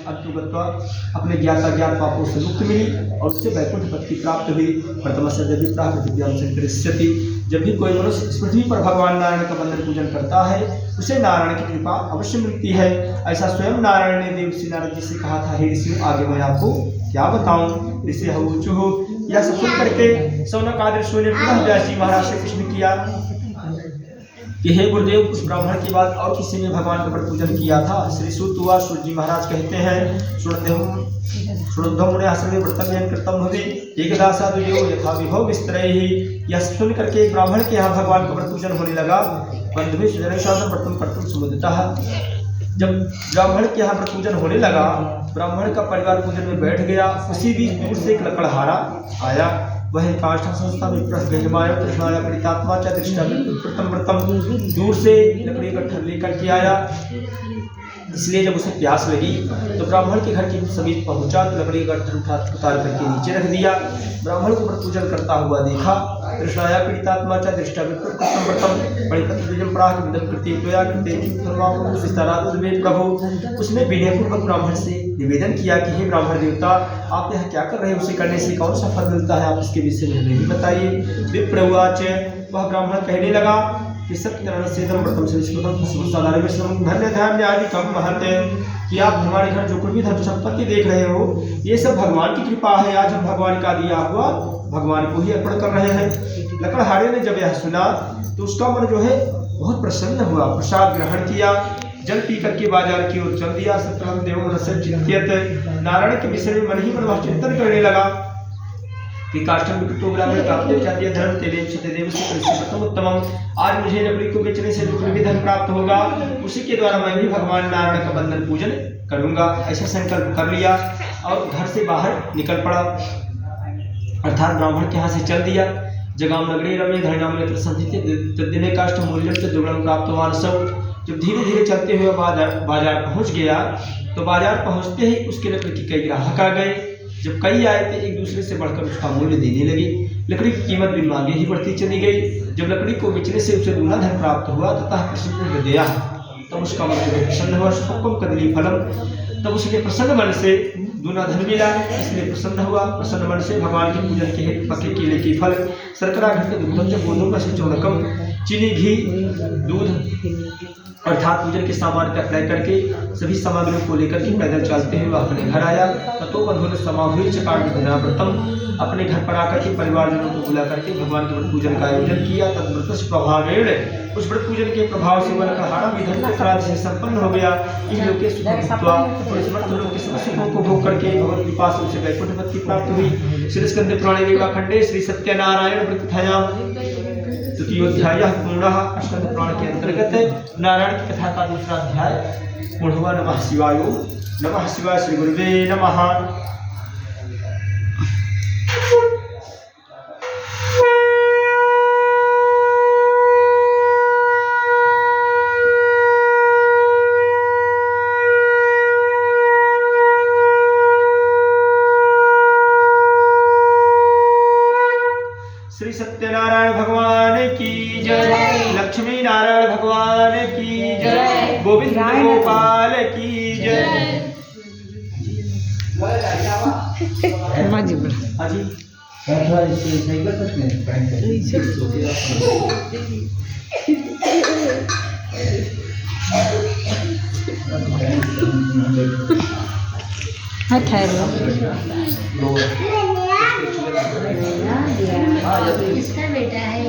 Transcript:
अंतुगत्वा अपने ज्ञाता ज्ञात पापों से मुक्ति मिली और उससे वैकुंठ पत्ति प्राप्त हुई। प्रथम से यदि प्राप्त पृथ्व्याम संकरिष्यति, जब भी कोई मनुष्य इस पृथ्वी पर भगवान नारायण का वंदन पूजन करता है उसे नारायण की कृपा अवश्य मिलती है। ऐसा स्वयं नारायण ने देवर्षि नारद जी से कहा था। हे ऋषि, आगे मैं आपको क्या बताऊं। ऋषि हऊचुः, यह सब सुन करके शौनक आदि ऋषियों ने पुनः व्यास जी महाराज से प्रश्न किया कि हे गुरुदेव, उस ब्राह्मण के बाद और किसी ने भगवान का व्रत पूजन किया था। श्री सूत हुआ सूत जी महाराज कहते हैं, सुनोद्धव मुने आश्रमे व्रतम कृतम हुए एकदा साधु यथा विभव विस्तरैहि। यह सुन करके एक ब्राह्मण के यहाँ भगवान का व्रत पूजन होने लगा। बंधुभि सुजनैषां व्रतम कर्तुं समुदितः। जब ब्राह्मण के यहाँ व्रत पूजन होने लगा, ब्राह्मण का परिवार पूजन में बैठ गया। उसी बीच दूर से एक लकड़हारा आया। वह काष्ठ संस्था विप्रह गहिमाय कृष्णाय परितात्मा च दृष्टा प्रथम व्रतम, दूर से लकड़ी का लेकर के आया। इसलिए जब उसे प्यास लगी तो ब्राह्मण के घर के समीप पहुंचा तो लकड़ी का उतार करके नीचे रख दिया। ब्राह्मण को व्रत पूजन करता हुआ देखा। कृष्णाया पीड़ितात्मा च दृष्टा विप्रम व्रतम परितत्वजम प्राह विदम कृते त्वया कृते धर्मावो विस्तारात् मे प्रभु। उसने विनयपूर्वक ब्राह्मण से निवेदन किया कि हे ब्राह्मण देवता, आप यह क्या कर रहे हैं? उसे करने से कौन सा फल मिलता है? आप इसके विषय में नहीं बताइए। विप्रवाच, वह ब्राह्मण कहने लगा कि सत्यनारायण सेदम व्रतम से धन्य धान्य आदि कम महत्व, कि आप हमारे घर जो कुछ भी धन संपत्ति देख रहे हो ये सब भगवान की कृपा है। आज हम भगवान का दिया हुआ भगवान को ही अर्पण कर रहे हैं। लकड़हारे ने जब यह सुना तो उसका मन जो है बहुत प्रसन्न हुआ। प्रसाद ग्रहण किया, जल पी करके बाजार की ओर चल दिया। सत्रम देव रस चिंतित, नारायण के विषय में मन ही मन वह चिंतन करने लगा कि काष्ठम विकृतोग्राम प्राप्त जातीय धर्म तेदेव सत्यदेव से उत्तमम। आज मुझे लकड़ी को बेचने से जो भी धन प्राप्त होगा उसी के द्वारा मैं भी भगवान नारायण का वंदन पूजन करूंगा। ऐसा संकल्प कर लिया और घर से बाहर निकल पड़ा, अर्थात ब्राह्मण के यहाँ से चल दिया। जगाम नगरी रमे धरणाम नेत्र संधित तद्दिने काष्ठ मूल्यम से दुर्गम प्राप्तवान सब। जब धीरे धीरे चलते हुए बाजार पहुंच गया तो बाजार पहुंचते ही उसके लकड़ी के कई ग्राहक आ गए। जब कई आए थे एक दूसरे से बढ़कर उसका मूल्य देने लगे। लकड़ी की कीमत भी मांगे ही बढ़ती चली गई। जब लकड़ी को बेचने से उसे दूना धन प्राप्त हुआ तथा प्रसन्न हृदय, तब उसका मन प्रसन्न हुआ। सुखम कदली फलम, तब उसने प्रसन्न मन से दूना धन मिला, इसलिए प्रसन्न हुआ। प्रसन्न मन से भगवान के पूजन के हेतु पके केले के फल, शर्करा घृत दुग्धम गोधूम का चौनकम, चीनी घी दूध अर्थात पूजन के सामान का क्रय करके सभी सामग्रियों को लेकर के पैदल चलते हुए अपने घर आया। ततो बंधु समाहुल चकार व्रतम, अपने घर पर आकर के परिवारजनों को बुला करके भगवान के व्रत पूजन का आयोजन किया। तद्व्रत प्रभावेण, उस व्रत पूजन के प्रभाव से वह लकड़हारा भी धन प्राप्ति से संपन्न हो गया। इन लोग के सुखत्वा और इस व्रत लोग के सुखों को भोग करके भगवत कृपा से उसे वैकुंठ पत्ति प्राप्त हुई। श्री स्कंद पुराणे रेवाखंडे श्री सत्यनारायण व्रतथयाम तृतीयोध्याय पूर्णः। स्कंद पुराण के अंतर्गत नारायण की कथा का दूसरा अध्याय पूर्ण हुआ। नमः शिवाय। नमः शिवाय। श्री गुरुवे नमः। श्री सत्यनारायण भगवान की जय। लक्ष्मी नारायण भगवान की जय। गोविंद गोपाल की जय। इसका बेटा है